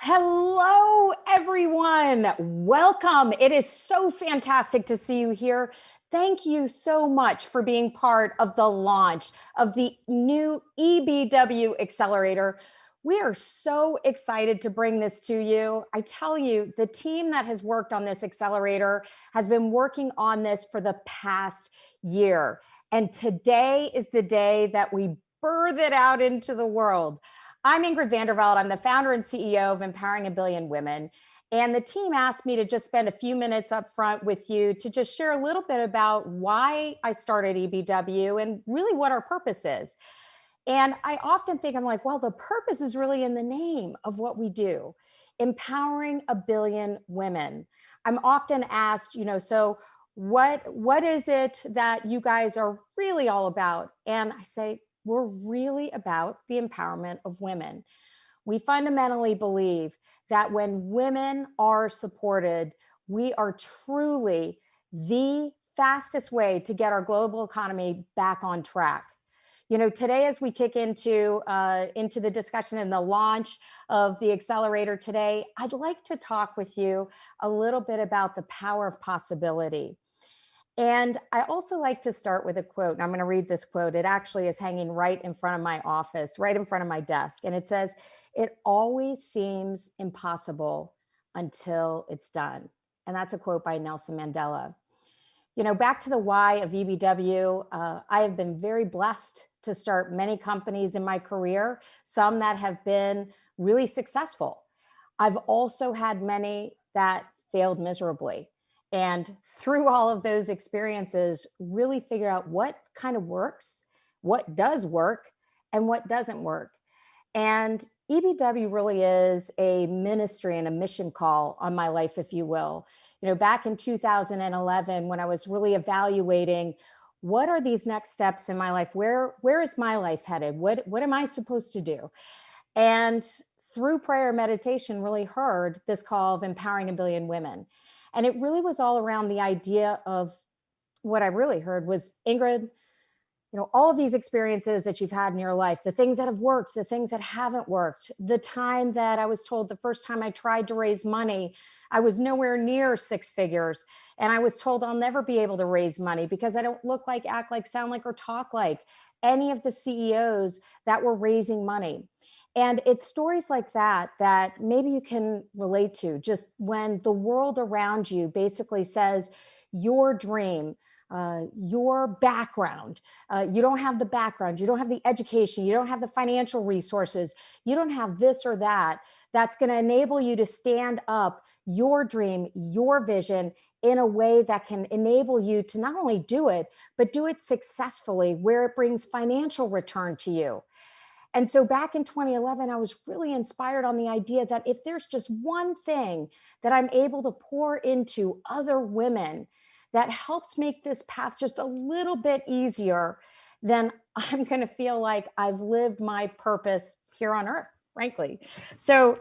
Hello, everyone. Welcome. It is so fantastic to see you here. Thank you so much for being part of the launch of the new EBW Accelerator. We are so excited to bring this to you. I tell you, the team that has worked on this accelerator has been working on this for the past year. And today is the day that we birth it out into the world. I'm Ingrid Vanderveld. I'm the founder and CEO of Empowering a Billion Women. And the team asked me to just spend a few minutes up front with you to just share a little bit about why I started EBW and really what our purpose is. And I often think, I'm like, well, the purpose is really in the name of what we do, empowering a billion women. I'm often asked, so what is it that you guys are really all about? And I say, we're really about the empowerment of women. We fundamentally believe that when women are supported, we are truly the fastest way to get our global economy back on track. Today, as we kick into the discussion and the launch of the accelerator today, I'd like to talk with you a little bit about the power of possibility. And I also like to start with a quote. And I'm going to read this quote. It actually is hanging right in front of my office, right in front of my desk. And it says, "It always seems impossible until it's done." And that's a quote by Nelson Mandela. Back to the why of EBW, I have been very blessed to start many companies in my career, some that have been really successful. I've also had many that failed miserably. And through all of those experiences, really figure out what kind of works, what does work, and what doesn't work. And EBW really is a ministry and a mission call on my life, if you will. Back in 2011, when I was really evaluating what are these next steps in my life, where is my life headed? What am I supposed to do? And through prayer and meditation, really heard this call of empowering a billion women. And it really was all around the idea of what I really heard was, Ingrid, all of these experiences that you've had in your life, the things that have worked, the things that haven't worked, the time that I was told the first time I tried to raise money, I was nowhere near six figures. And I was told I'll never be able to raise money because I don't look like, act like, sound like, or talk like any of the CEOs that were raising money. And it's stories like that that maybe you can relate to, just when the world around you basically says your dream, your background, you don't have the background, you don't have the education, you don't have the financial resources, you don't have this or that, that's going to enable you to stand up your dream, your vision in a way that can enable you to not only do it, but do it successfully where it brings financial return to you. And so back in 2011, I was really inspired on the idea that if there's just one thing that I'm able to pour into other women that helps make this path just a little bit easier, then I'm going to feel like I've lived my purpose here on earth, frankly. So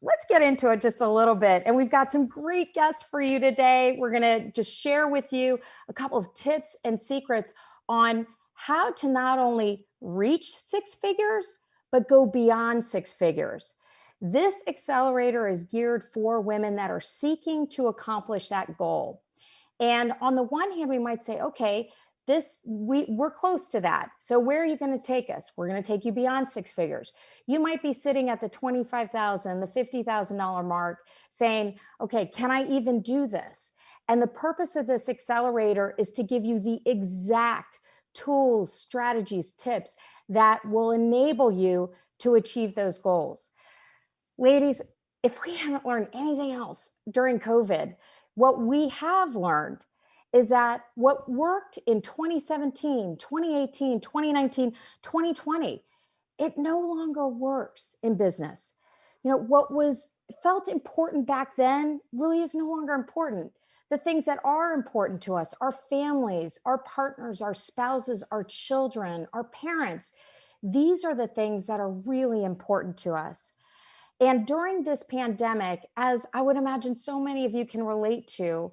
let's get into it just a little bit. And we've got some great guests for you today. We're going to just share with you a couple of tips and secrets on how to not only reach six figures, but go beyond six figures. This accelerator is geared for women that are seeking to accomplish that goal. And on the one hand, we might say, okay, we're close to that. So where are you going to take us? We're going to take you beyond six figures. You might be sitting at the $25,000, the $50,000 mark saying, okay, can I even do this? And the purpose of this accelerator is to give you the exact tools, strategies, tips that will enable you to achieve those goals. Ladies, if we haven't learned anything else during COVID, what we have learned is that what worked in 2017, 2018, 2019, 2020, it no longer works in business. What was felt important back then really is no longer important. The things that are important to us, our families, our partners, our spouses, our children, our parents, these are the things that are really important to us. And during this pandemic, as I would imagine so many of you can relate to,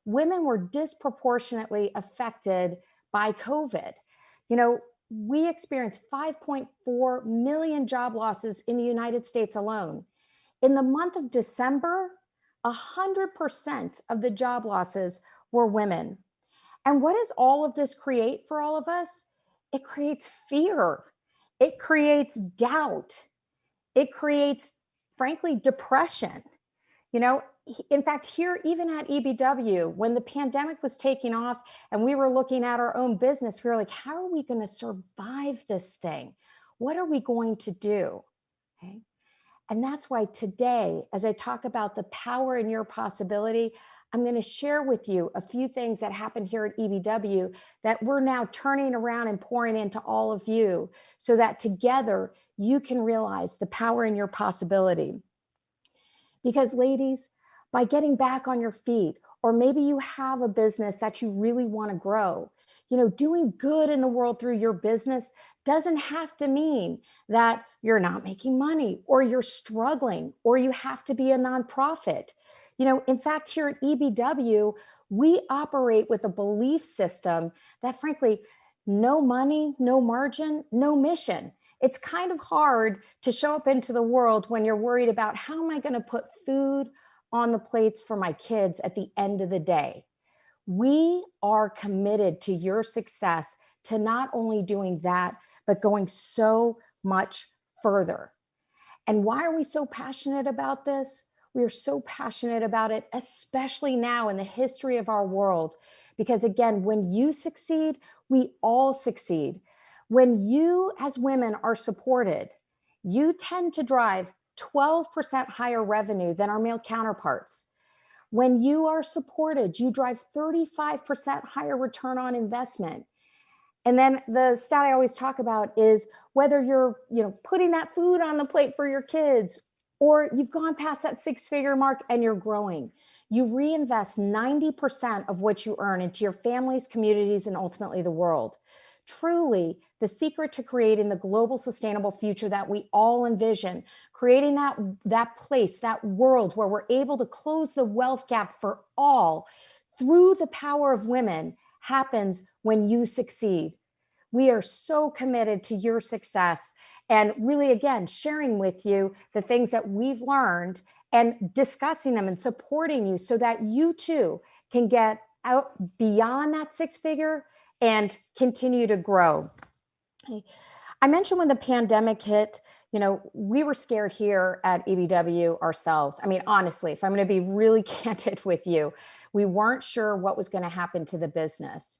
women were disproportionately affected by COVID. We experienced 5.4 million job losses in the United States alone. In the month of December, 100% of the job losses were women. And what does all of this create for all of us? It creates fear. It creates doubt. It creates, frankly, depression. You know, in fact, here, even at EBW, when the pandemic was taking off and we were looking at our own business, we were like, how are we going to survive this thing? What are we going to do? Okay. And that's why today, as I talk about the power in your possibility, I'm going to share with you a few things that happened here at EBW that we're now turning around and pouring into all of you so that together you can realize the power in your possibility. Because ladies, by getting back on your feet, or maybe you have a business that you really want to grow, doing good in the world through your business doesn't have to mean that you're not making money or you're struggling or you have to be a nonprofit. In fact, here at EBW, we operate with a belief system that frankly, no money, no margin, no mission. It's kind of hard to show up into the world when you're worried about how am I going to put food on the plates for my kids at the end of the day. We are committed to your success, to not only doing that, but going so much further. And why are we so passionate about this? We are so passionate about it, especially now in the history of our world, because again, when you succeed, we all succeed. When you as women are supported, you tend to drive 12% higher revenue than our male counterparts. When you are supported, you drive 35% higher return on investment. And then the stat I always talk about is whether you're, putting that food on the plate for your kids, or you've gone past that six-figure mark and you're growing. You reinvest 90% of what you earn into your families, communities, and ultimately the world. Truly, the secret to creating the global sustainable future that we all envision, creating that place, that world where we're able to close the wealth gap for all through the power of women, happens when you succeed. We are so committed to your success and really, again, sharing with you the things that we've learned and discussing them and supporting you so that you too can get out beyond that six-figure and continue to grow. I mentioned when the pandemic hit, we were scared here at EBW ourselves. I mean, honestly, if I'm going to be really candid with you, we weren't sure what was going to happen to the business.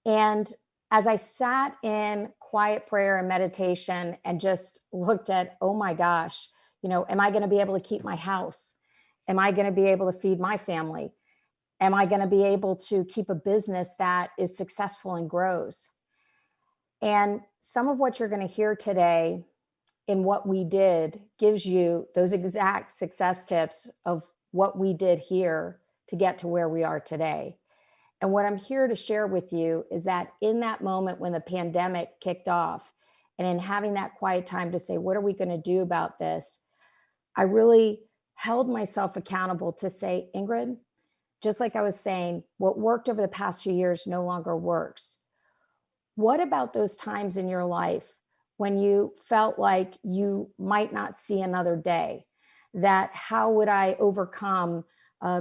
And as I sat in quiet prayer and meditation and just looked at, oh my gosh, am I going to be able to keep my house? Am I going to be able to feed my family? Am I going to be able to keep a business that is successful and grows? And some of what you're going to hear today in what we did gives you those exact success tips of what we did here to get to where we are today. And what I'm here to share with you is that in that moment when the pandemic kicked off and in having that quiet time to say, what are we going to do about this? I really held myself accountable to say, Ingrid, just like I was saying, what worked over the past few years no longer works. What about those times in your life when you felt like you might not see another day? That how would I overcome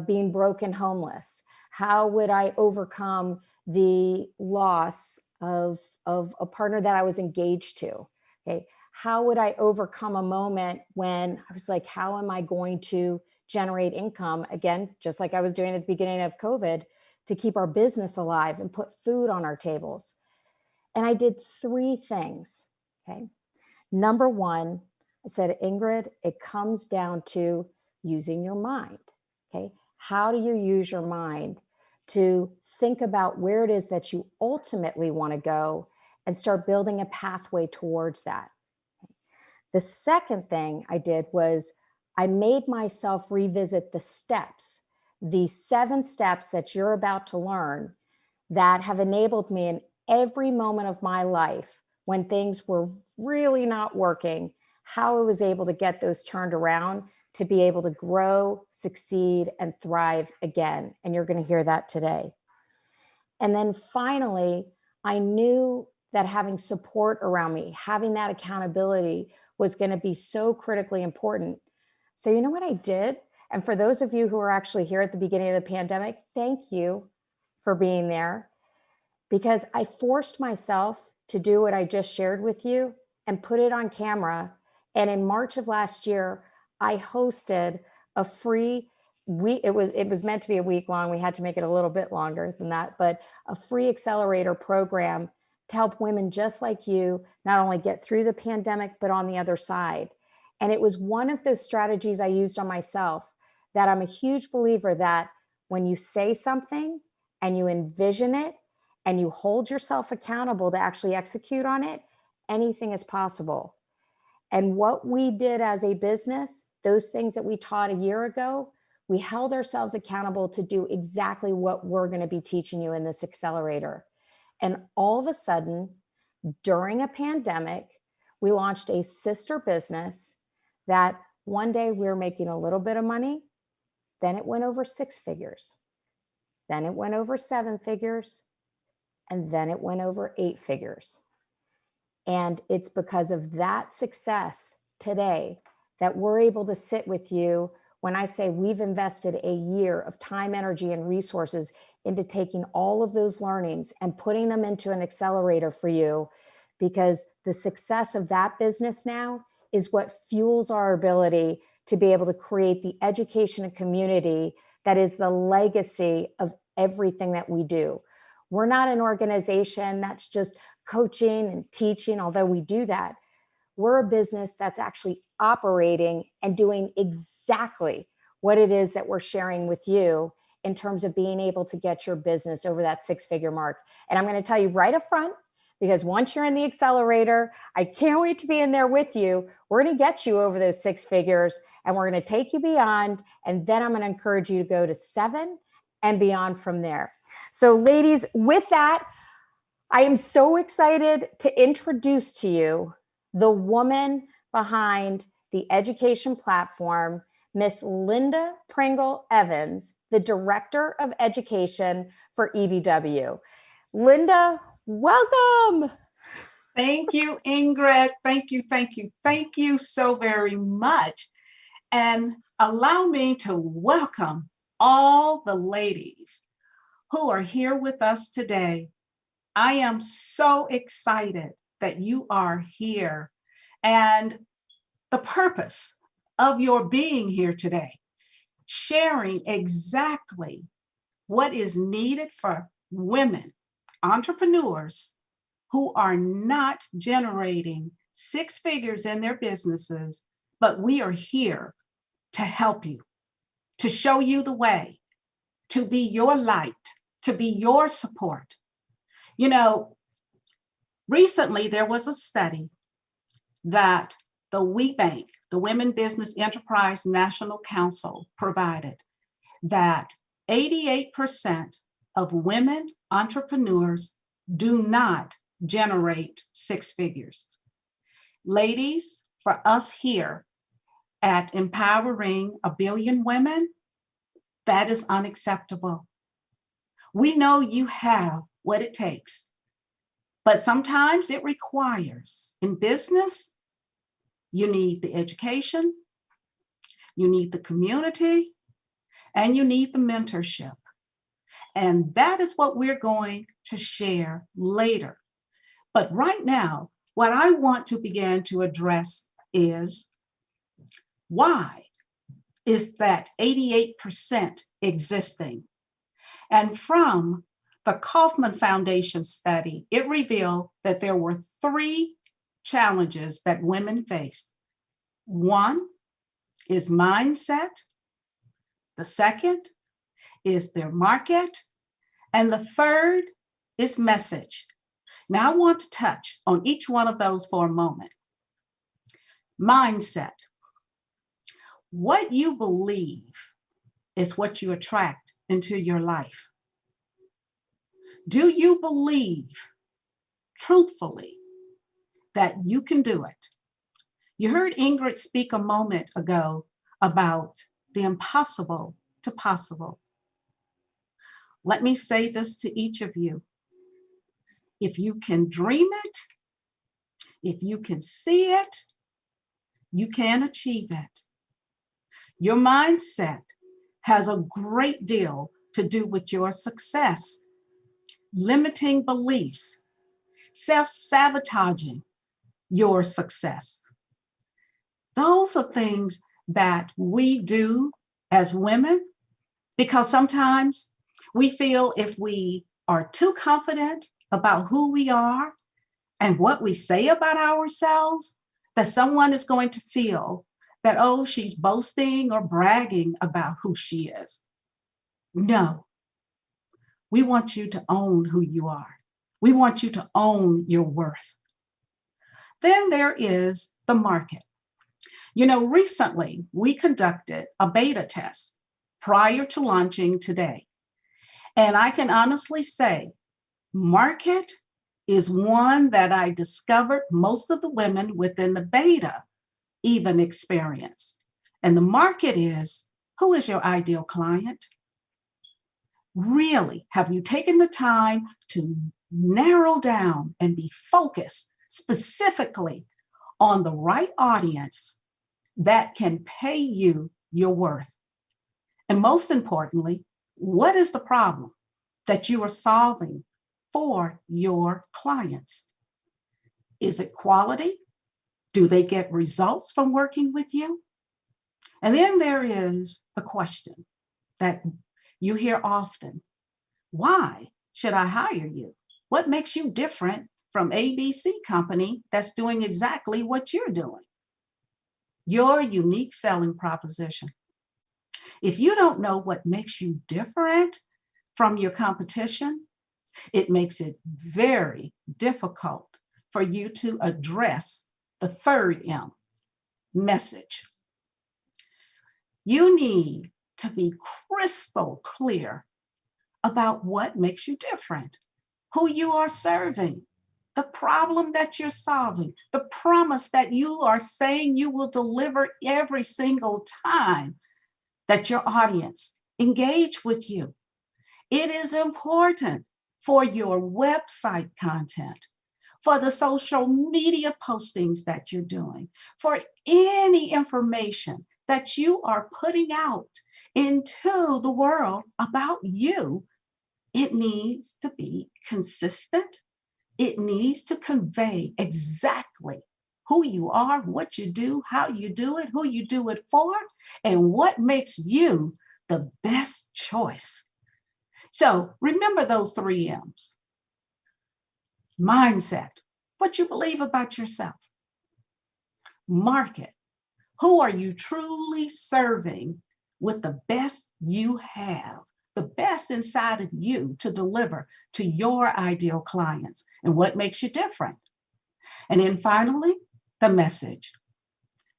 being broke and homeless? How would I overcome the loss of a partner that I was engaged to? Okay. How would I overcome a moment when I was like, how am I going to generate income again, just like I was doing at the beginning of COVID, to keep our business alive and put food on our tables? And I did three things. Okay. Number one, I said, Ingrid, it comes down to using your mind. Okay. How do you use your mind to think about where it is that you ultimately want to go and start building a pathway towards that? The second thing I did was I made myself revisit the steps, the 7 steps that you're about to learn that have enabled me in every moment of my life when things were really not working, how I was able to get those turned around to be able to grow, succeed, and thrive again. And you're going to hear that today. And then finally, I knew that having support around me, having that accountability was going to be so critically important. So you know what I did? And for those of you who are actually here at the beginning of the pandemic, thank you for being there, because I forced myself to do what I just shared with you and put it on camera. And in March of last year, I hosted a free week. It was meant to be a week long. We had to make it a little bit longer than that, but a free accelerator program to help women just like you not only get through the pandemic, but on the other side. And it was one of those strategies I used on myself, that I'm a huge believer that when you say something and you envision it and you hold yourself accountable to actually execute on it, anything is possible. And what we did as a business, those things that we taught a year ago, we held ourselves accountable to do exactly what we're going to be teaching you in this accelerator. And all of a sudden, during a pandemic, we launched a sister business that one day we were making a little bit of money, then it went over 6 figures, then it went over 7 figures, and then it went over 8 figures. And it's because of that success today that we're able to sit with you when I say we've invested a year of time, energy, and resources into taking all of those learnings and putting them into an accelerator for you, because the success of that business now is what fuels our ability to be able to create the education and community that is the legacy of everything that we do. We're not an organization that's just coaching and teaching, although we do that. We're a business that's actually operating and doing exactly what it is that we're sharing with you in terms of being able to get your business over that 6-figure mark. And I'm going to tell you right up front, because once you're in the accelerator, I can't wait to be in there with you. We're going to get you over those 6 figures, and we're going to take you beyond. And then I'm going to encourage you to go to 7 and beyond from there. So ladies, with that, I am so excited to introduce to you the woman behind the education platform, Miss Linda Pringle Evans, the Director of Education for EBW. Linda, welcome. Thank you, Ingrid. Thank you, thank you, thank you so very much. And allow me to welcome all the ladies who are here with us today. I am so excited that you are here. And the purpose of your being here today, sharing exactly what is needed for women, entrepreneurs, who are not generating 6 figures in their businesses, but we are here to help you, to show you the way, to be your light, to be your support. You know, recently there was a study that the WeBank, the Women Business Enterprise National Council, provided that 88% of women entrepreneurs do not generate 6 figures. Ladies, for us here at Empowering a Billion Women, that is unacceptable. We know you have what it takes, but sometimes it requires, in business, you need the education, you need the community, and you need the mentorship. And that is what we're going to share later. But right now, what I want to begin to address is, why is that 88% existing? And from the Kaufman Foundation study, it revealed that there were 3 challenges that women faced. One is mindset. The second is their market. And the third is message. Now I want to touch on each one of those for a moment. Mindset. What you believe is what you attract into your life. Do you believe truthfully that you can do it? You heard Ingrid speak a moment ago about the impossible to possible. Let me say this to each of you. If you can dream it, if you can see it, you can achieve it. Your mindset has a great deal to do with your success. Limiting beliefs, self-sabotaging your success. Those are things that we do as women because sometimes we feel if we are too confident about who we are and what we say about ourselves, that someone is going to feel that, oh, she's boasting or bragging about who she is. No, we want you to own who you are. We want you to own your worth. Then there is the market. You know, recently we conducted a beta test prior to launching today. And I can honestly say, market is one that I discovered most of the women within the beta even experience. And the market is, who is your ideal client? Really, have you taken the time to narrow down and be focused specifically on the right audience that can pay you your worth? And most importantly, what is the problem that you are solving for your clients? Is it quality? Do they get results from working with you? And then there is the question that you hear often. Why should I hire you? What makes you different from ABC company that's doing exactly what you're doing? Your unique selling proposition. If you don't know what makes you different from your competition, it makes it very difficult for you to address the third M, message. You need to be crystal clear about what makes you different, who you are serving, the problem that you're solving, the promise that you are saying you will deliver every single time that your audience engage with you. It is important for your website content, for the social media postings that you're doing, for any information that you are putting out into the world about you. It needs to be consistent. It needs to convey exactly who you are, what you do, how you do it, who you do it for, and what makes you the best choice. So remember those 3 M's. Mindset, what you believe about yourself. Market, who are you truly serving with the best you have, the best inside of you to deliver to your ideal clients, and what makes you different. And then finally, the message.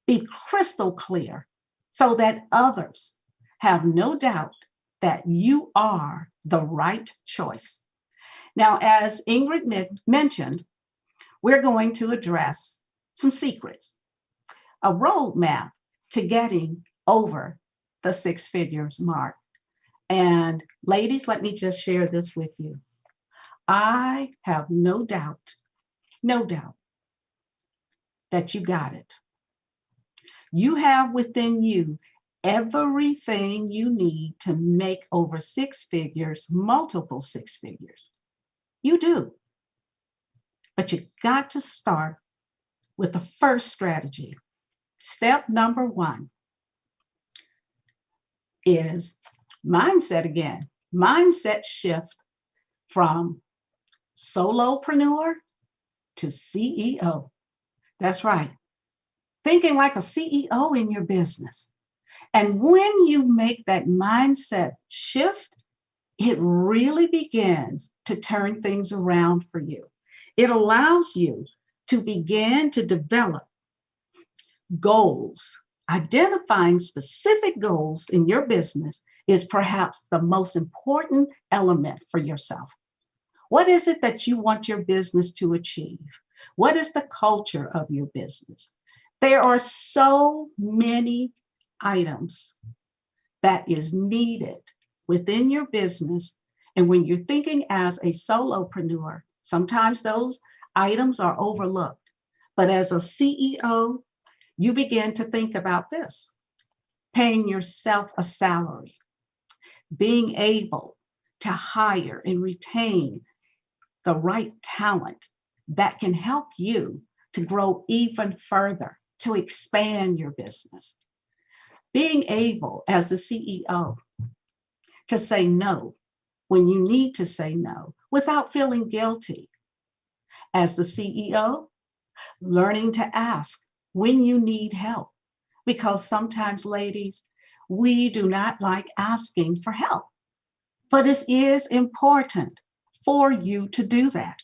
Be crystal clear so that others have no doubt that you are the right choice. Now, as Ingrid mentioned, we're going to address some secrets, a roadmap to getting over the 6 figures mark. And ladies, let me just share this with you. I have no doubt that you got it. You have within you everything you need to make over 6 figures, multiple 6 figures. You do. But you got to start with the first strategy. Step number 1 is mindset again. Mindset shift from solopreneur to CEO. That's right. Thinking like a CEO in your business. And when you make that mindset shift, it really begins to turn things around for you. It allows you to begin to develop goals. Identifying specific goals in your business is perhaps the most important element for yourself. What is it that you want your business to achieve? What is the culture of your business? There are so many items that is needed within your business. And when you're thinking as a solopreneur, sometimes those items are overlooked. But as a CEO, you begin to think about this. paying yourself a salary, being able to hire and retain the right talent that can help you to grow even further, to expand your business. Being able, as the CEO, to say no when you need to say no without feeling guilty. As the CEO, learning to ask when you need help, because sometimes, ladies, we do not like asking for help, but it is important for you to do that.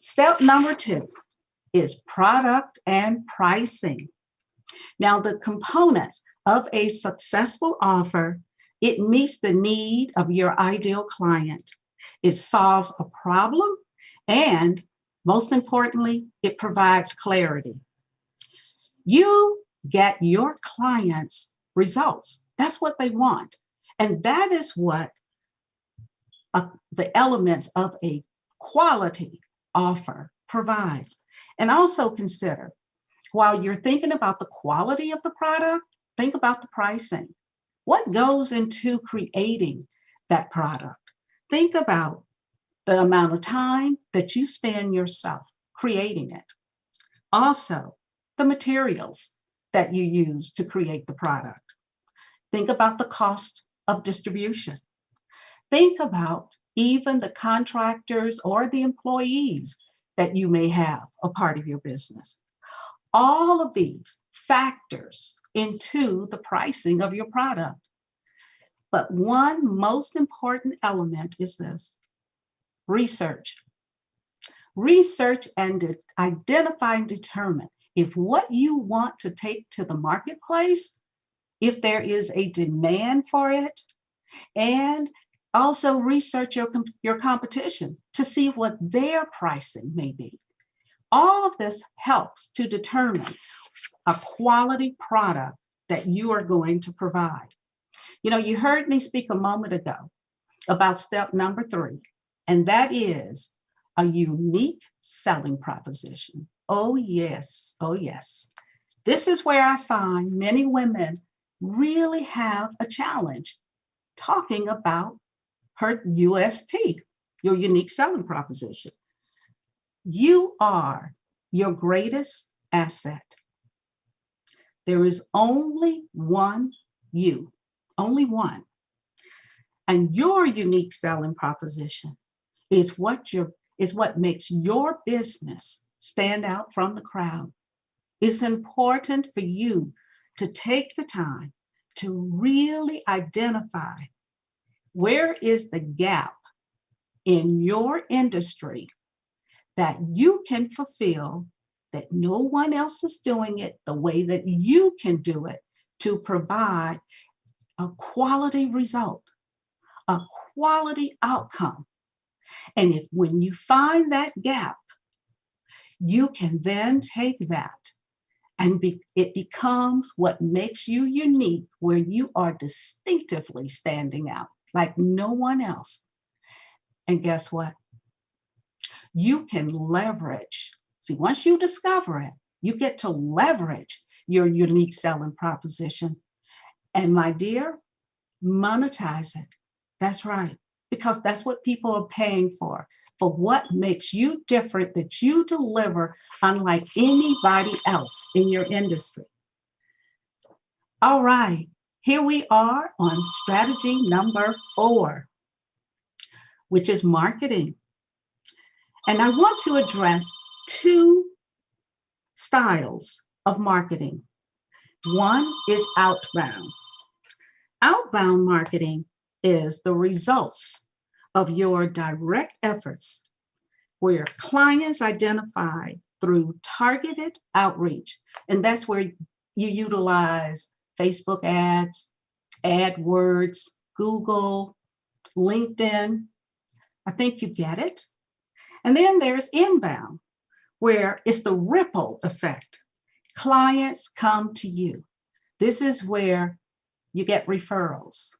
Step number 2 is product and pricing. Now, the components of a successful offer, it meets the need of your ideal client. It solves a problem, and most importantly, it provides clarity. You get your clients results. That's what they want. And that is what the elements of a quality offer provides. And also consider, while you're thinking about the quality of the product, think about the pricing. What goes into creating that product? Think about the amount of time that you spend yourself creating it. Also, the materials that you use to create the product. Think about the cost of distribution. Think about even the contractors or the employees that you may have a part of your business. All of these factors into the pricing of your product. But one most important element is this: research. Research and identify and determine if what you want to take to the marketplace, if there is a demand for it, and also research your competition to see what their pricing may be. All of this helps to determine a quality product that you are going to provide. You know, you heard me speak a moment ago about step number 3, and that is a unique selling proposition. Oh, yes. Oh, yes. This is where I find many women really have a challenge talking about her USP, your unique selling proposition. You are your greatest asset. There is only one you, only one. And your unique selling proposition is what makes your business stand out from the crowd. It's important for you to take the time to really identify where is the gap in your industry that you can fulfill, that no one else is doing it the way that you can do it, to provide a quality result, a quality outcome. And if when you find that gap, you can then take that and it becomes what makes you unique, where you are distinctively standing out like no one else. And guess what? You can leverage. See, once you discover it, you get to leverage your unique selling proposition. And my dear, monetize it. That's right. Because that's what people are paying for what makes you different, that you deliver unlike anybody else in your industry. All right, here we are on strategy number 4, which is marketing. And I want to address 2 styles of marketing. One is outbound. Outbound marketing is the results of your direct efforts, where clients identify through targeted outreach. And that's where you utilize Facebook ads, AdWords, Google, LinkedIn. I think you get it. And then there's inbound, where it's the ripple effect. Clients come to you. This is where you get referrals.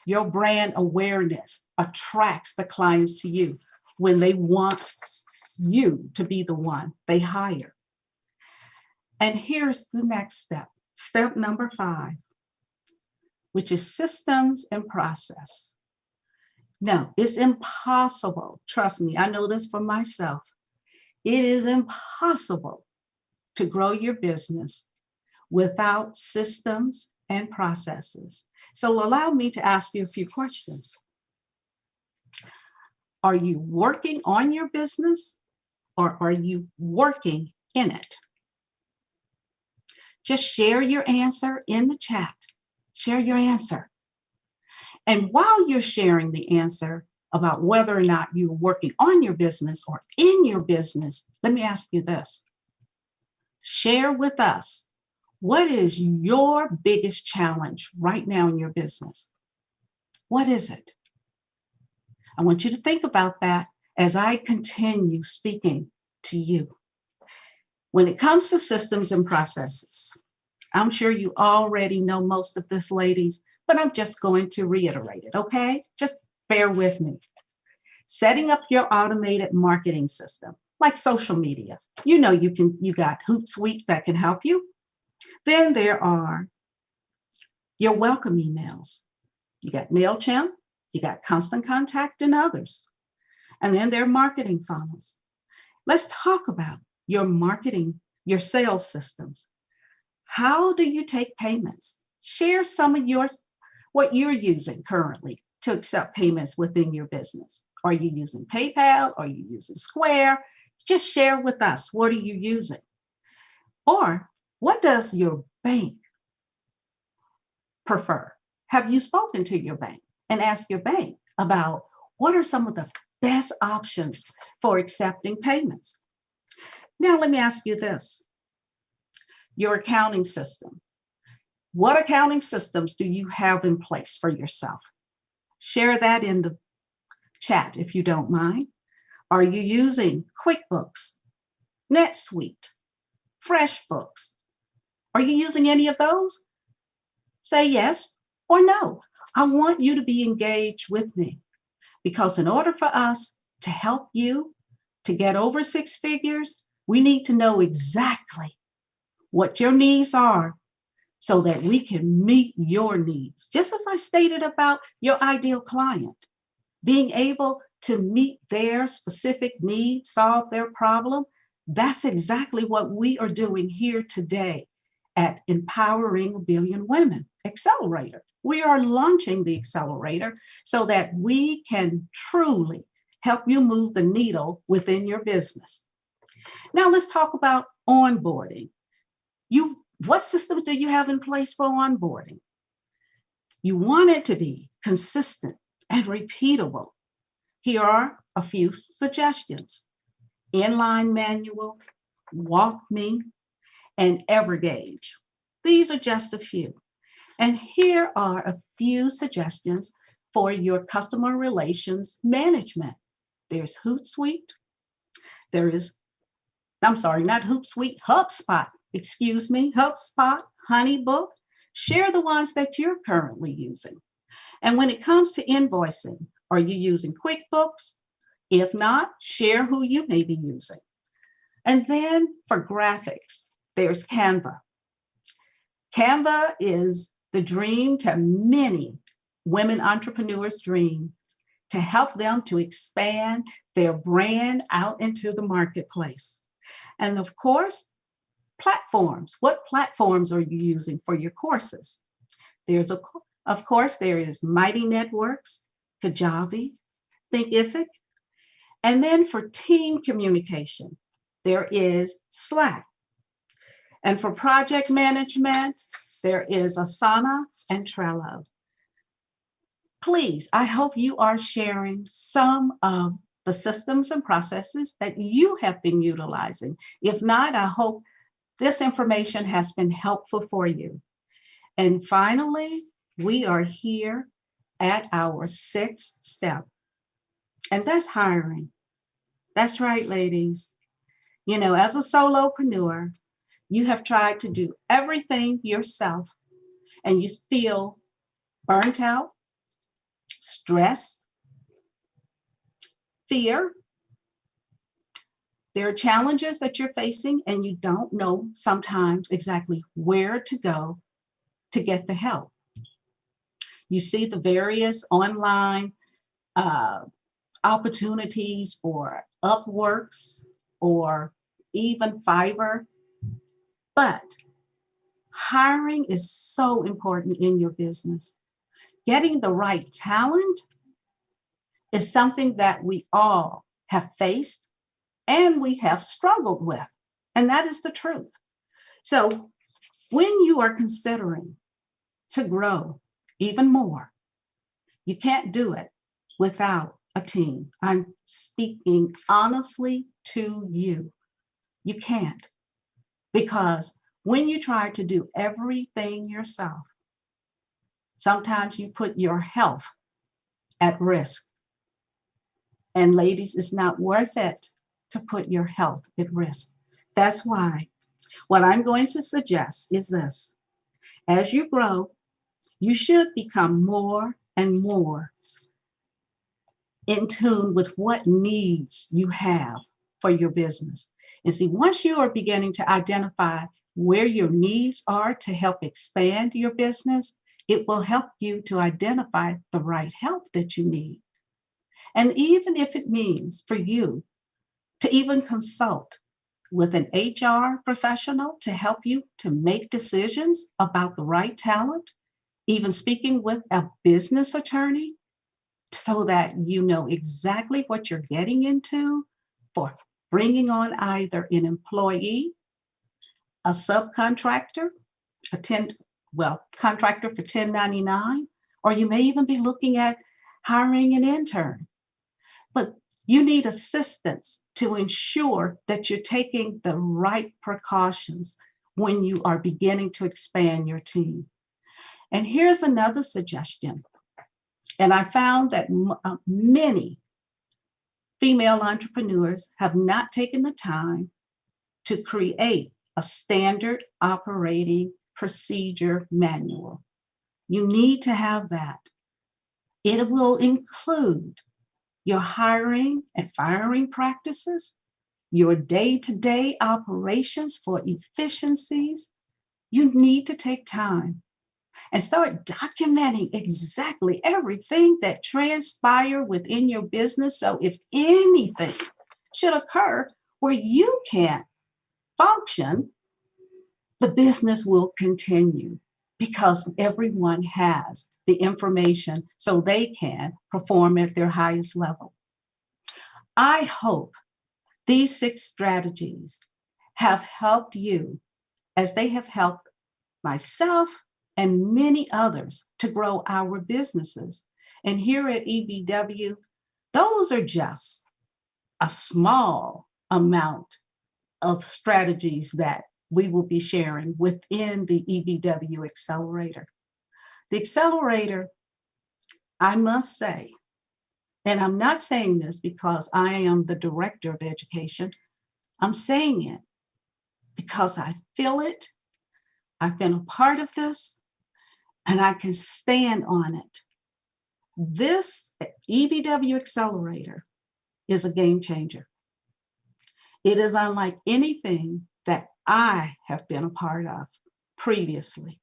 Your brand awareness attracts the clients to you when they want you to be the one they hire. And here's the next step. Step number 5. which is systems and process. No, it's impossible. Trust me, I know this for myself. It is impossible to grow your business without systems and processes. So allow me to ask you a few questions. Are you working on your business or are you working in it? Just share your answer in the chat. Share your answer. And while you're sharing the answer about whether or not you're working on your business or in your business, let me ask you this. Share with us, what is your biggest challenge right now in your business? What is it? I want you to think about that as I continue speaking to you. When it comes to systems and processes, I'm sure you already know most of this, ladies, but I'm just going to reiterate it, okay? Just bear with me. Setting up your automated marketing system, like social media. You know, you got Hootsuite that can help you. Then there are your welcome emails. You got MailChimp, you got Constant Contact and others. And then there are marketing funnels. Let's talk about your marketing, your sales systems. How do you take payments? Share some of yours, what you're using currently to accept payments within your business. Are you using PayPal? Are you using Square? Just share with us. What are you using? Or what does your bank prefer? Have you spoken to your bank and asked your bank about what are some of the best options for accepting payments? Now, let me ask you this. Your accounting system. What accounting systems do you have in place for yourself? Share that in the chat if you don't mind. Are you using QuickBooks, NetSuite, FreshBooks? Are you using any of those? Say yes or no. I want you to be engaged with me because in order for us to help you to get over six figures, we need to know exactly what your needs are so that we can meet your needs. Just as I stated about your ideal client, being able to meet their specific needs, solve their problem, that's exactly what we are doing here today at Empowering a Billion Women Accelerator. We are launching the accelerator so that we can truly help you move the needle within your business. Now let's talk about onboarding. What systems do you have in place for onboarding? You want it to be consistent and repeatable. Here are a few suggestions. Inline Manual, WalkMe, and Evergage. These are just a few. And here are a few suggestions for your customer relations management. There's Hootsuite. Not Hootsuite, HubSpot. HubSpot, Honeybook. Share the ones that you're currently using. And when it comes to invoicing, are you using QuickBooks? If not, share who you may be using. And then for graphics, there's Canva. Canva is the dream to many women entrepreneurs' dreams to help them to expand their brand out into the marketplace. And of course, platforms. What platforms are you using for your courses? Of course, there is Mighty Networks, Kajabi, Thinkific. And then for team communication, there is Slack. And for project management, there is Asana and Trello. Please, I hope you are sharing some of the systems and processes that you have been utilizing. If not, I hope this information has been helpful for you. And finally, we are here at our sixth step, and that's hiring. That's right, ladies. You know, as a solopreneur, you have tried to do everything yourself, and you feel burnt out, stressed, fear. There are challenges that you're facing, and you don't know sometimes exactly where to go to get the help. You see the various online opportunities for Upworks or even Fiverr. But hiring is so important in your business. Getting the right talent is something that we all have faced and we have struggled with. And that is the truth. So when you are considering to grow even more, you can't do it without a team. I'm speaking honestly to you. You can't, because when you try to do everything yourself, sometimes you put your health at risk. And ladies, it's not worth it to put your health at risk. That's why what I'm going to suggest is this. As you grow, you should become more and more in tune with what needs you have for your business. And see, once you are beginning to identify where your needs are to help expand your business, it will help you to identify the right help that you need. And even if it means for you to even consult with an HR professional to help you to make decisions about the right talent, even speaking with a business attorney so that you know exactly what you're getting into for bringing on either an employee, a subcontractor, contractor for 1099, or you may even be looking at hiring an intern. But you need assistance to ensure that you're taking the right precautions when you are beginning to expand your team. And here's another suggestion. And I found that many female entrepreneurs have not taken the time to create a standard operating procedure manual. You need to have that. It will include your hiring and firing practices, your day-to-day operations for efficiencies. You need to take time and start documenting exactly everything that transpires within your business. So if anything should occur where you can't function, the business will continue because everyone has the information so they can perform at their highest level. I hope these 6 strategies have helped you as they have helped myself and many others to grow our businesses. And here at EBW, those are just a small amount of strategies that we will be sharing within the EBW Accelerator. The Accelerator, I must say, and I'm not saying this because I am the director of education, I'm saying it because I feel it, I've been a part of this, and I can stand on it. This EBW Accelerator is a game changer. It is unlike anything that I have been a part of previously.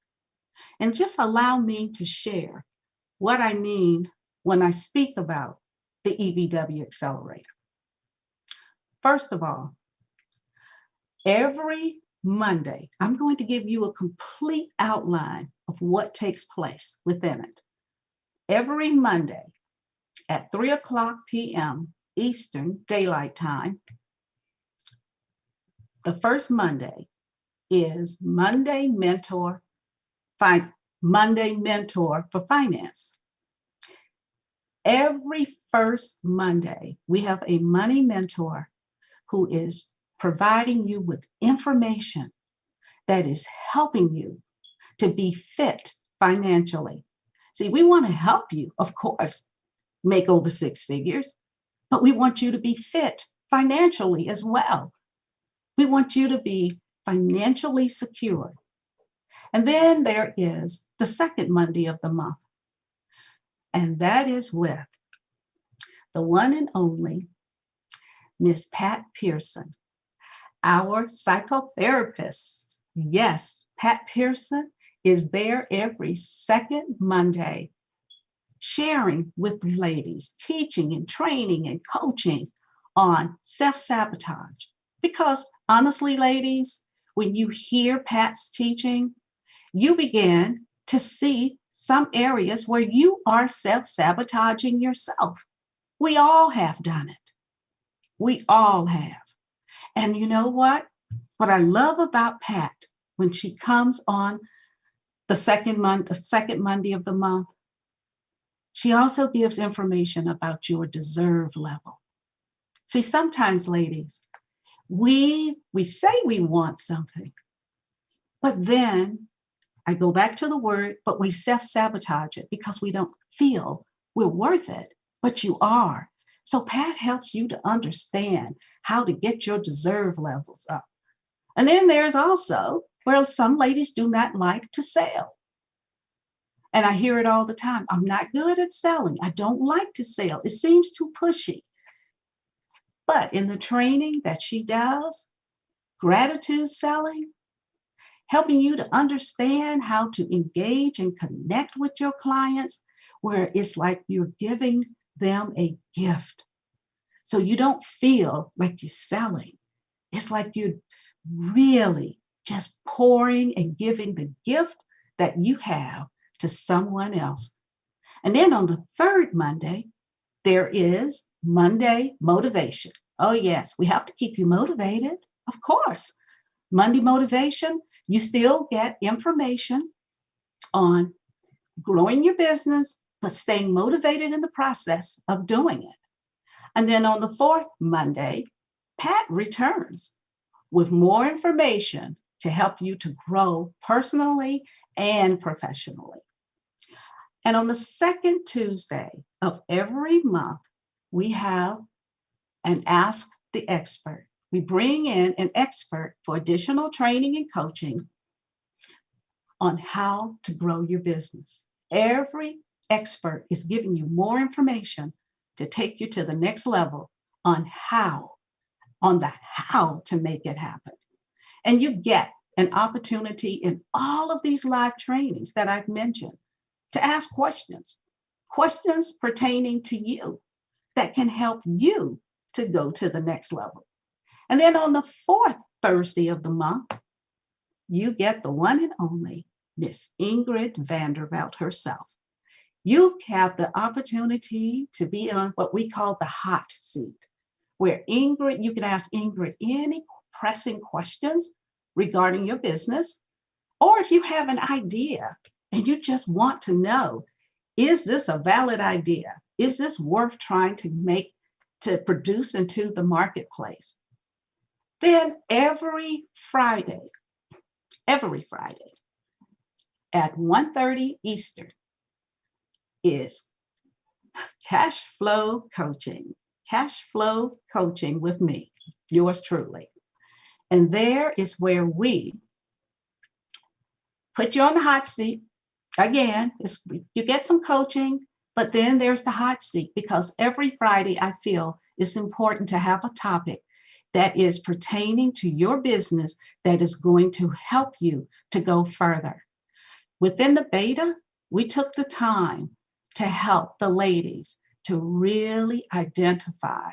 And just allow me to share what I mean when I speak about the EBW Accelerator. First of all, every Monday, I'm going to give you a complete outline of what takes place within it. Every Monday at 3:00 p.m. Eastern Daylight Time, the first Monday is Monday Mentor for Finance. Every first Monday, we have a money mentor who is providing you with information that is helping you to be fit financially. See, we want to help you, of course, make over 6 figures, but we want you to be fit financially as well. We want you to be financially secure. And then there is the second Monday of the month, and that is with the one and only Miss Pat Pearson, our psychotherapist. Yes, Pat Pearson is there every second Monday sharing with the ladies, teaching and training and coaching on self-sabotage. Because honestly, ladies, when you hear Pat's teaching, you begin to see some areas where you are self-sabotaging yourself. We all have done it. We all have. And you know what? What I love about Pat when she comes on the second Monday of the month, she also gives information about your deserve level. See, sometimes, ladies, we say we want something, but then I go back to the word, but we self-sabotage it because we don't feel we're worth it, but you are. So Pat helps you to understand how to get your deserve levels up. And then there's also where some ladies do not like to sell. And I hear it all the time. I'm not good at selling. I don't like to sell. It seems too pushy. But in the training that she does, gratitude selling, helping you to understand how to engage and connect with your clients, where it's like you're giving them a gift. So you don't feel like you're selling. It's like you're really just pouring and giving the gift that you have to someone else. And then on the third Monday, there is Monday motivation. Oh yes, we have to keep you motivated, of course. Monday motivation, you still get information on growing your business, but staying motivated in the process of doing it. And then on the fourth Monday, Pat returns with more information to help you to grow personally and professionally. And on the second Tuesday of every month, we have an Ask the Expert. We bring in an expert for additional training and coaching on how to grow your business. Every expert is giving you more information to take you to the next level on the how to make it happen. And you get an opportunity in all of these live trainings that I've mentioned to ask questions pertaining to you that can help you to go to the next level. And then on the fourth Thursday of the month, you get the one and only Miss Ingrid Vanderveld herself. You have the opportunity to be on what we call the hot seat, where you can ask Ingrid any pressing questions regarding your business, or if you have an idea and you just want to know, is this a valid idea? Is this worth trying to produce into the marketplace? Then every Friday at 1:30 Eastern is cash flow coaching with me, yours truly. And there is where we put you on the hot seat. Again, you get some coaching, but then there's the hot seat, because every Friday I feel it's important to have a topic that is pertaining to your business that is going to help you to go further. Within the beta, we took the time to help the ladies to really identify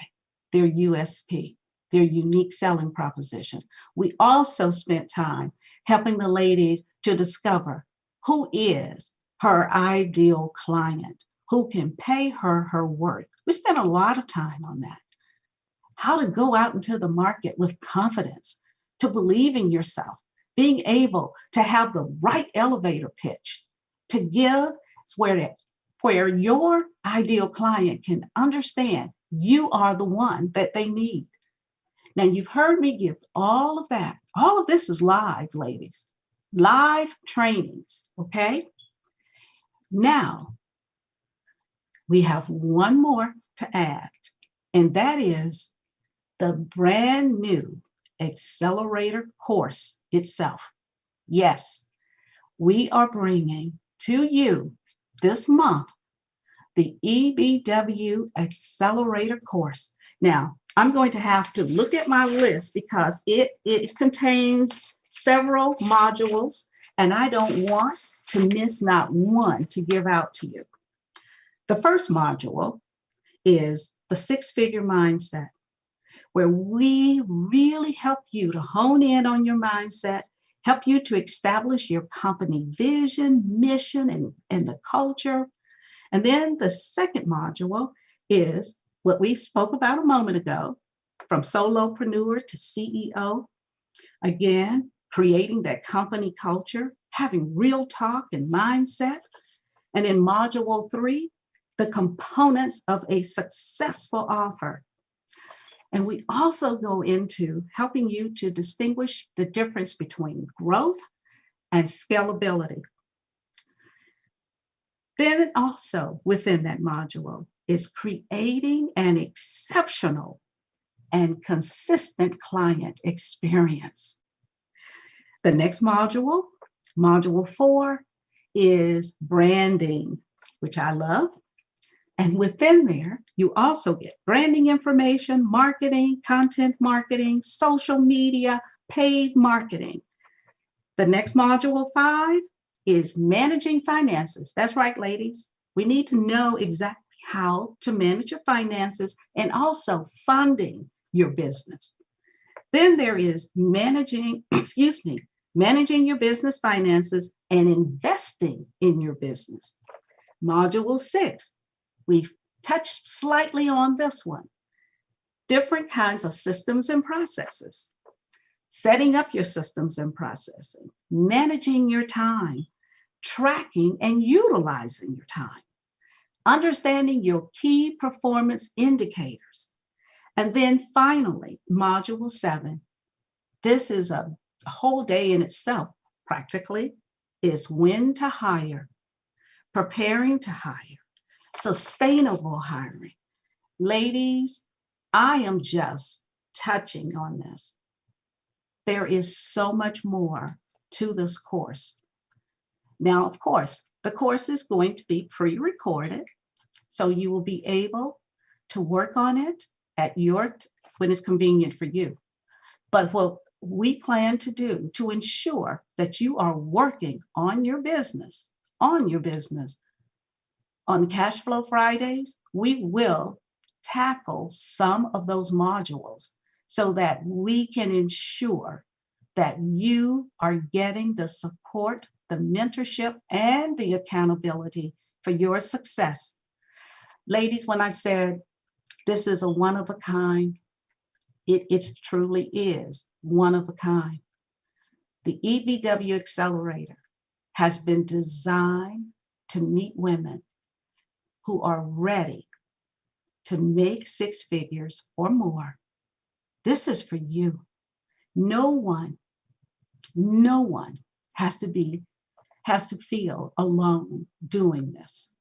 their USP, their unique selling proposition. We also spent time helping the ladies to discover who is her ideal client, who can pay her her worth. We spent a lot of time on that. How to go out into the market with confidence, to believe in yourself, being able to have the right elevator pitch, to give where your ideal client can understand you are the one that they need. Now, you've heard me give all of that. All of this is live, ladies. Live trainings, okay? Now, we have one more to add, and that is the brand new Accelerator Course itself. Yes, we are bringing to you this month the EBW Accelerator Course. Now, I'm going to have to look at my list because it contains several modules, and I don't want to miss not one to give out to you. The first module is the six-figure mindset, where we really help you to hone in on your mindset, help you to establish your company vision, mission, and the culture. And then the second module is what we spoke about a moment ago, from solopreneur to CEO. Again, creating that company culture, having real talk and mindset. And in module 3, the components of a successful offer. And we also go into helping you to distinguish the difference between growth and scalability. Then also within that module is creating an exceptional and consistent client experience. The next module, module 4, is branding, which I love. And within there, you also get branding information, marketing, content marketing, social media, paid marketing. The next module 5 is managing finances. That's right, ladies. We need to know exactly how to manage your finances and also funding your business. Then there is managing your business finances and investing in your business. Module 6, we've touched slightly on this one. Different kinds of systems and processes. Setting up your systems and processing, managing your time, tracking and utilizing your time, understanding your key performance indicators. And then finally, module 7, this is a whole day in itself, practically, is when to hire, preparing to hire, sustainable hiring. Ladies, I am just touching on this. There is so much more to this course. Now, of course, the course is going to be pre-recorded, so you will be able to work on it at when it's convenient for you. But what we plan to do to ensure that you are working on your business, on Cash Flow Fridays, we will tackle some of those modules so that we can ensure that you are getting the support, the mentorship, and the accountability for your success. Ladies, when I said this is a one of a kind, it truly is one of a kind. The EBW Accelerator has been designed to meet women who are ready to make six figures or more. This is for you. No one has to feel alone doing this.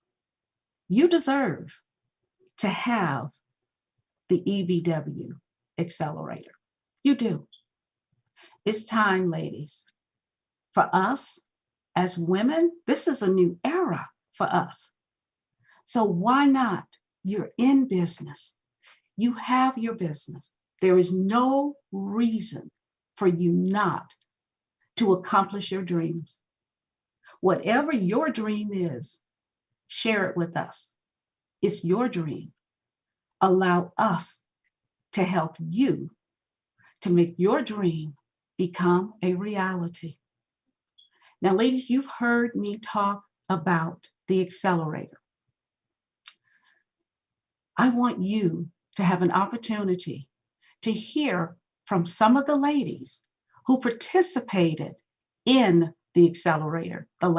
You deserve to have the EBW Accelerator. You do. It's time, ladies. For us as women, this is a new era for us. So why not? You're in business. You have your business. There is no reason for you not to accomplish your dreams. Whatever your dream is, share it with us. It's your dream. Allow us to help you to make your dream become a reality. Now, ladies, you've heard me talk about the accelerator. I want you to have an opportunity to hear from some of the ladies who participated in the accelerator for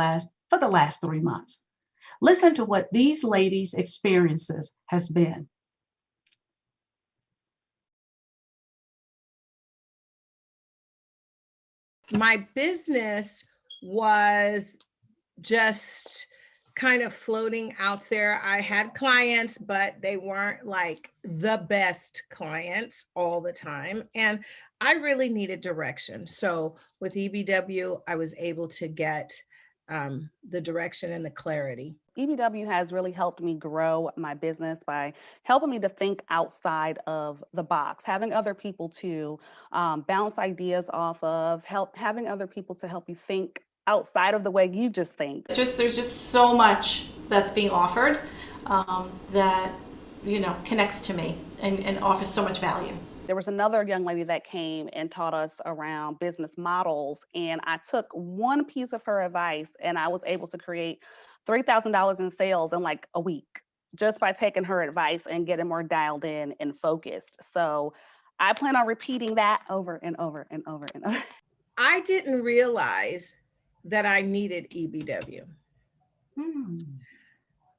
the last 3 months. Listen to what these ladies' experiences has been. My business was just kind of floating out there. I had clients, but they weren't like the best clients all the time. And I really needed direction. So with EBW, I was able to get the direction and the clarity. EBW has really helped me grow my business by helping me to think outside of the box, having other people to bounce ideas off of, having other people to help you think outside of the way you just think. There's just so much that's being offered. that, connects to me and offers so much value. There was another young lady that came and taught us around business models, and I took one piece of her advice and I was able to create $3,000 in sales in like a week just by taking her advice and getting more dialed in and focused. So I plan on repeating that over and over and over and over. I didn't realize that I needed EBW.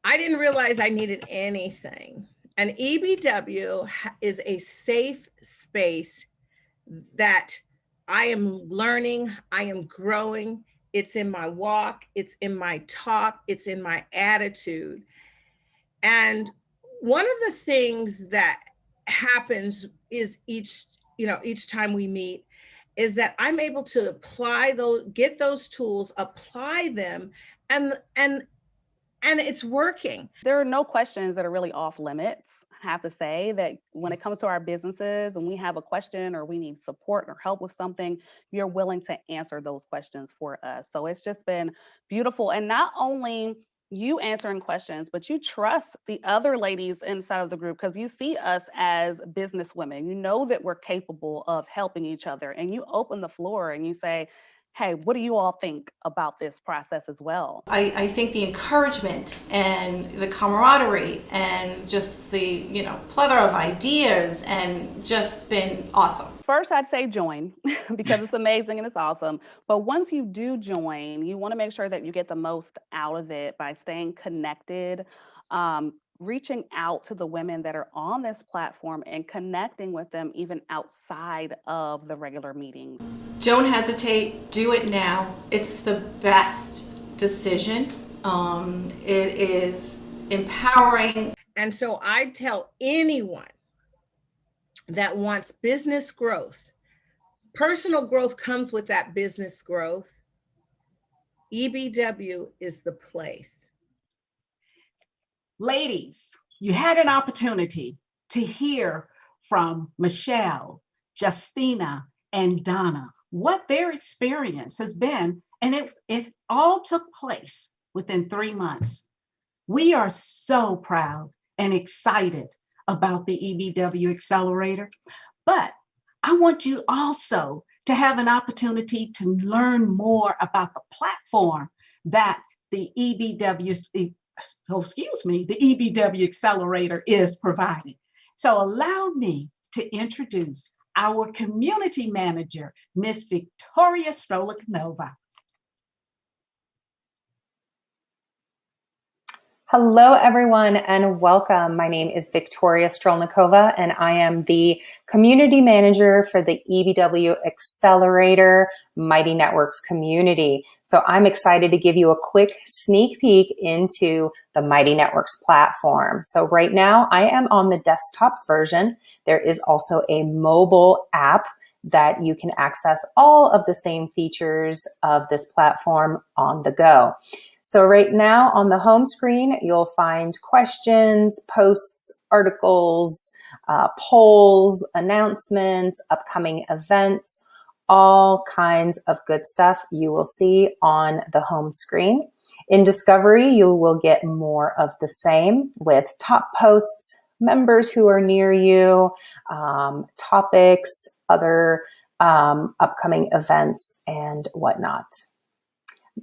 I didn't realize I needed anything. And EBW is a safe space that I am learning, I am growing. It's in my walk, it's in my talk, it's in my attitude. And one of the things that happens is each time we meet is that I'm able to apply those, get those tools, apply them, and it's working. There are no questions that are really off limits. I have to say that when it comes to our businesses and we have a question or we need support or help with something, you're willing to answer those questions for us. So it's just been beautiful. And not only you answering questions, but you trust the other ladies inside of the group because you see us as business women. You know that we're capable of helping each other, and you open the floor and you say, hey, what do you all think about this process as well? I think the encouragement and the camaraderie and just the, plethora of ideas and just been awesome. First, I'd say join because it's amazing and it's awesome. But once you do join, you want to make sure that you get the most out of it by staying connected, reaching out to the women that are on this platform and connecting with them even outside of the regular meetings. Don't hesitate, do it now. It's the best decision. It is empowering. And so I tell anyone that wants business growth, personal growth comes with that business growth. EBW is the place. Ladies, you had an opportunity to hear from Michelle, Justina, and Donna what their experience has been, and it all took place within 3 months. We are so proud and excited about the EBW Accelerator, but I want you also to have an opportunity to learn more about the platform that the EBW Accelerator is providing. So allow me to introduce our community manager, Miss Victoria Strolikanova. Hello, everyone, and welcome. My name is Victoria Strolnikova, and I am the community manager for the EBW Accelerator Mighty Networks community. So I'm excited to give you a quick sneak peek into the Mighty Networks platform. So right now I am on the desktop version. There is also a mobile app that you can access all of the same features of this platform on the go. So right now on the home screen, you'll find questions, posts, articles, polls, announcements, upcoming events, all kinds of good stuff you will see on the home screen. In Discovery, you will get more of the same with top posts, members who are near you, topics, other upcoming events, and whatnot.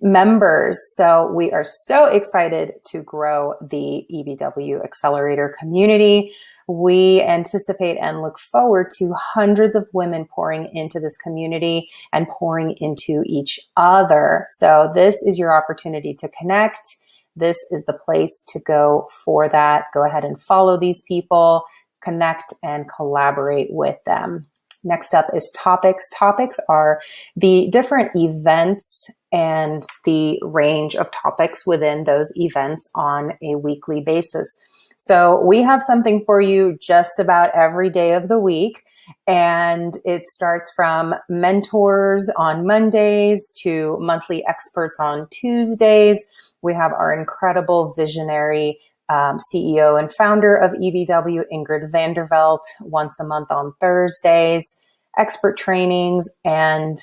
Members. So we are so excited to grow the EBW Accelerator community. We anticipate and look forward to hundreds of women pouring into this community and pouring into each other. So this is your opportunity to connect. This is the place to go for that. Go ahead and follow these people, connect and collaborate with them. Next up is topics. Topics are the different events and the range of topics within those events on a weekly basis. So we have something for you just about every day of the week. And it starts from mentors on Mondays to monthly experts on Tuesdays. We have our incredible visionary CEO and founder of EBW, Ingrid Vandervelt, once a month on Thursdays, expert trainings, and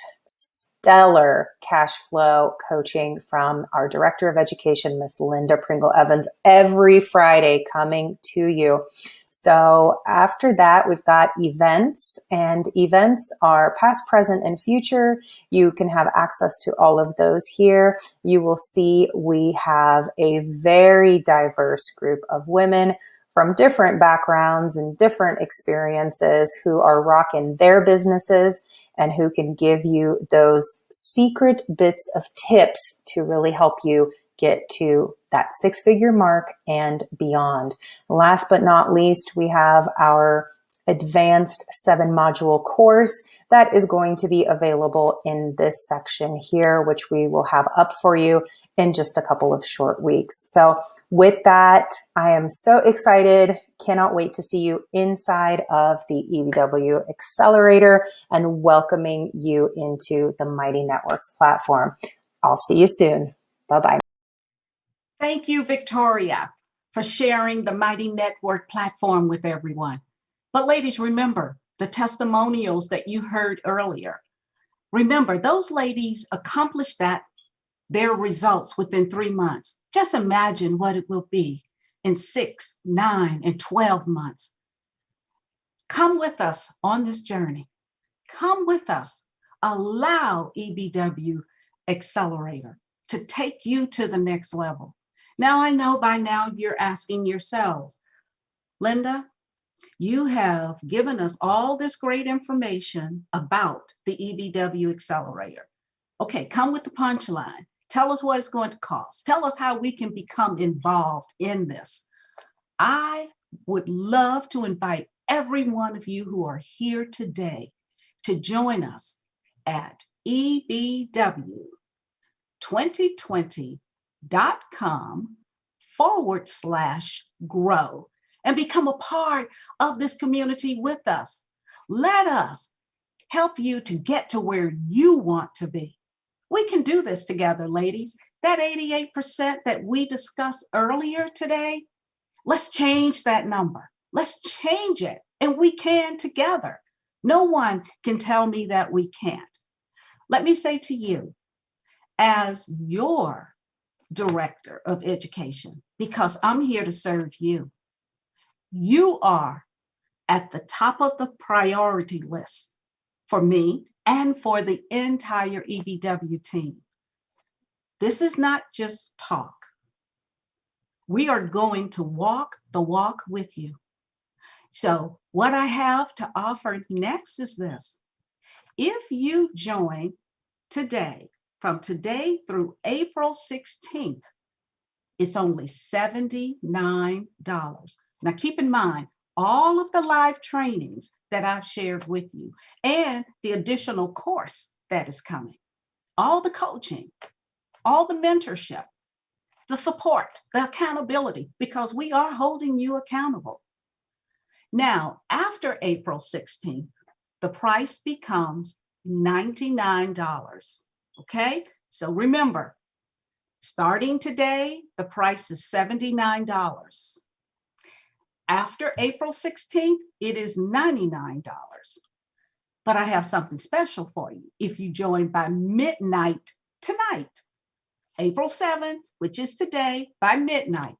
stellar cash flow coaching from our Director of Education, Miss Linda Pringle Evans, every Friday coming to you. So after that, we've got events, and events are past, present, and future. You can have access to all of those here. You will see we have a very diverse group of women from different backgrounds and different experiences who are rocking their businesses and who can give you those secret bits of tips to really help you get to that 6-figure mark and beyond. Last but not least, we have our advanced 7-module course that is going to be available in this section here, which we will have up for you in just a couple of short weeks. So with that, I am so excited. Cannot wait to see you inside of the EBW Accelerator and welcoming you into the Mighty Networks platform. I'll see you soon. Bye-bye. Thank you, Victoria, for sharing the Mighty Network platform with everyone. But ladies, remember the testimonials that you heard earlier. Remember, those ladies accomplished their results within 3 months. Just imagine what it will be in 6, 9, and 12 months. Come with us on this journey. Come with us. Allow EBW Accelerator to take you to the next level. Now, I know by now you're asking yourselves, Linda, you have given us all this great information about the EBW Accelerator. Okay, come with the punchline. Tell us what it's going to cost. Tell us how we can become involved in this. I would love to invite every one of you who are here today to join us at ebw2020.com/grow and become a part of this community with us. Let us help you to get to where you want to be. We can do this together, ladies. That 88% that we discussed earlier today, let's change that number. Let's change it, and we can together. No one can tell me that we can't. Let me say to you, as your Director of Education, because I'm here to serve you, you are at the top of the priority list for me and for the entire EBW team. This is not just talk. We are going to walk the walk with you. So what I have to offer next is this. If you join today, from today through April 16th, it's only $79. Now keep in mind, all of the live trainings that I've shared with you and the additional course that is coming, all the coaching, all the mentorship, the support, the accountability, because we are holding you accountable. Now, after April 16th, the price becomes $99, okay? So remember, starting today, the price is $79. After April 16th, it is $99. But I have something special for you. If you join by midnight tonight, April 7th, which is today, by midnight,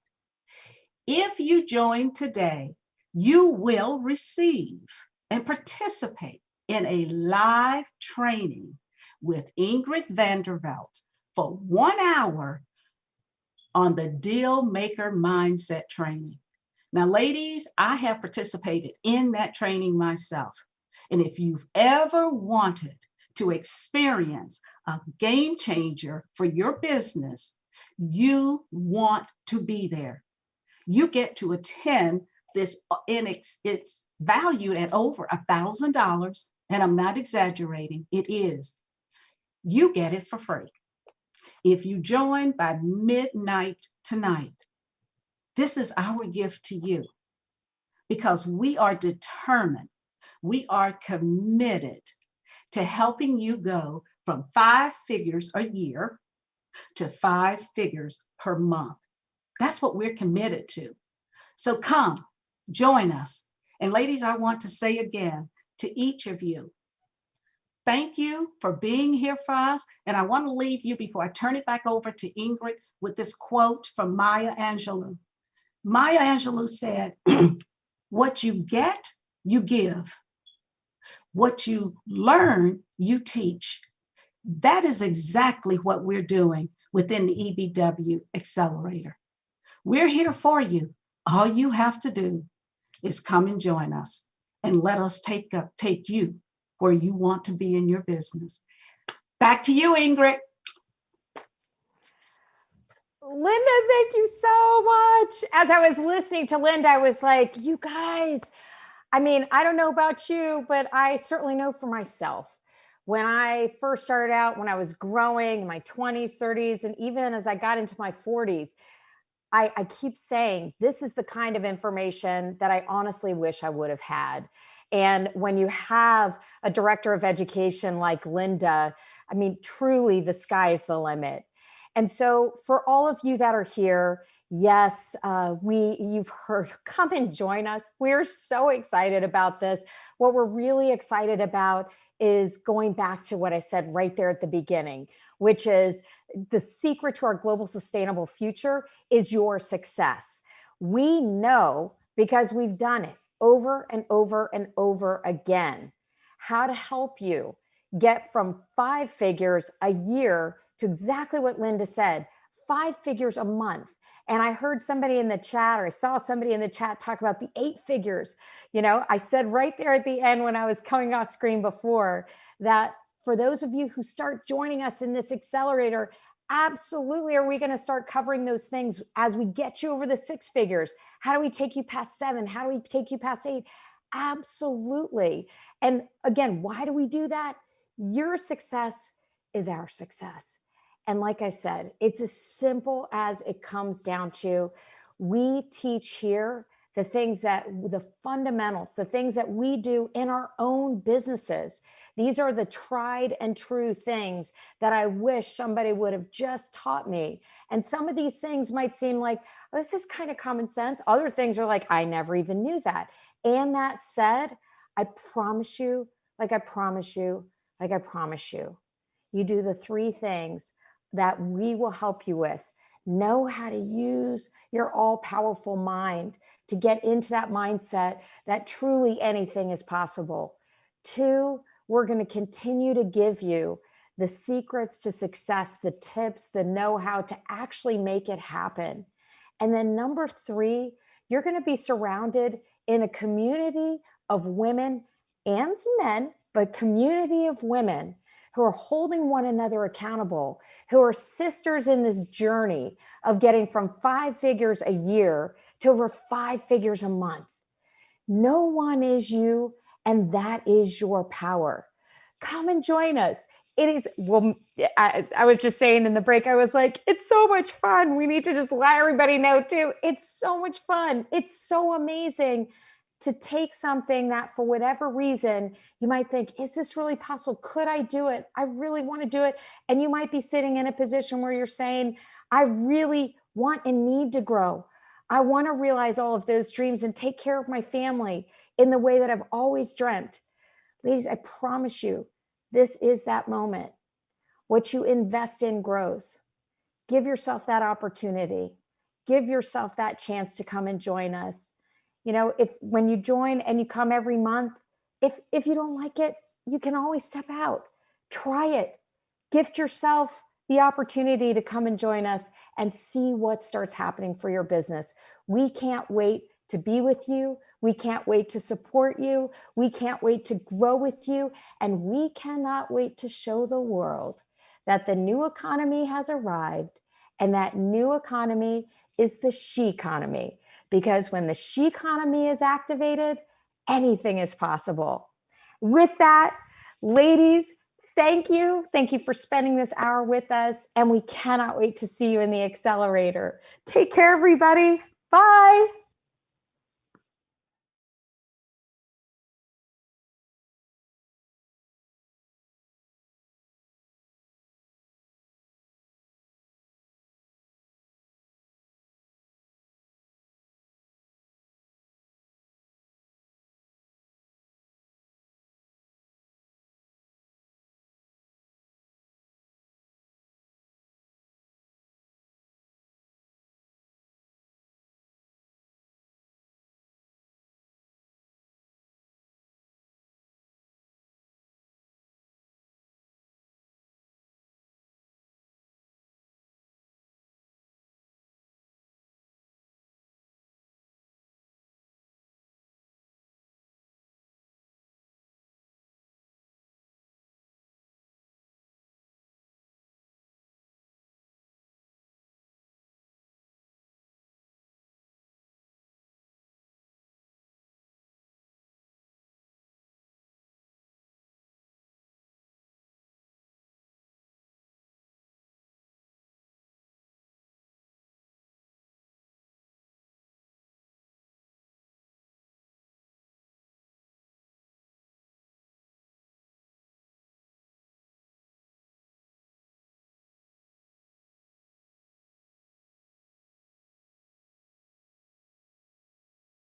if you join today, you will receive and participate in a live training with Ingrid Vandervelt for 1 hour on the Deal Maker Mindset training. Now, ladies, I have participated in that training myself. And if you've ever wanted to experience a game changer for your business, you want to be there. You get to attend this, and it's valued at over $1,000. And I'm not exaggerating, it is. You get it for free. If you join by midnight tonight, this is our gift to you, because we are determined, we are committed to helping you go from 5 figures a year to 5 figures per month. That's what we're committed to. So come, join us. And ladies, I want to say again to each of you, Thank you for being here for us. And I want to leave you before I turn it back over to Ingrid with this quote from Maya Angelou. Maya Angelou said, what you get, you give. What you learn, you teach. That is exactly what we're doing within the EBW Accelerator. We're here for you. All you have to do is come and join us and let us take you where you want to be in your business. Back to you, Ingrid. Linda, thank you so much. As I was listening to Linda, I was like, you guys, I mean, I don't know about you, but I certainly know for myself. When I first started out, when I was growing in my 20s, 30s, and even as I got into my 40s, I keep saying this is the kind of information that I honestly wish I would have had. And when you have a director of education like Linda, I mean, truly the sky is the limit. And so for all of you that are here, yes, you've heard, come and join us. We're so excited about this. What we're really excited about is going back to what I said right there at the beginning, which is the secret to our global sustainable future is your success. We know, because we've done it over and over and over again, how to help you get from 5 figures a year to exactly what Linda said, 5 figures a month. And I heard somebody in the chat, or I saw somebody in the chat talk about the 8 figures. You know, I said right there at the end when I was coming off screen before that for those of you who start joining us in this accelerator, absolutely are we going to start covering those things as we get you over the 6 figures. How do we take you past 7? How do we take you past 8? Absolutely. And again, why do we do that? Your success is our success. And like I said, it's as simple as it comes down to. We teach here the fundamentals, the things that we do in our own businesses. These are the tried and true things that I wish somebody would have just taught me. And some of these things might seem like, oh, this is kind of common sense. Other things are like, I never even knew that. And that said, I promise you, like I promise you, like I promise you, you do the 3 things that we will help you with. Know how to use your all-powerful mind to get into that mindset that truly anything is possible. 2, we're going to continue to give you the secrets to success, the tips, the know-how to actually make it happen. And then number 3, you're going to be surrounded in a community of women and some men, but community of women who are holding one another accountable, who are sisters in this journey of getting from 5 figures a year to over 5 figures a month. No one is you, and that is your power. Come and join us. It is, well, I was just saying in the break, I was like, it's so much fun. We need to just let everybody know too. It's so much fun. It's so amazing to take something that for whatever reason, you might think, is this really possible? Could I do it? I really want to do it. And you might be sitting in a position where you're saying, I really want and need to grow. I want to realize all of those dreams and take care of my family in the way that I've always dreamt. Ladies, I promise you, this is that moment. What you invest in grows. Give yourself that opportunity. Give yourself that chance to come and join us. You know, when you join and you come every month, if you don't like it, you can always step out. Try it. Gift yourself the opportunity to come and join us and see what starts happening for your business. We can't wait to be with you. We can't wait to support you. We can't wait to grow with you. And we cannot wait to show the world that the new economy has arrived, and that new economy is the she economy. Because when the she economy is activated, anything is possible. With that, ladies, thank you. Thank you for spending this hour with us. And we cannot wait to see you in the accelerator. Take care, everybody. Bye.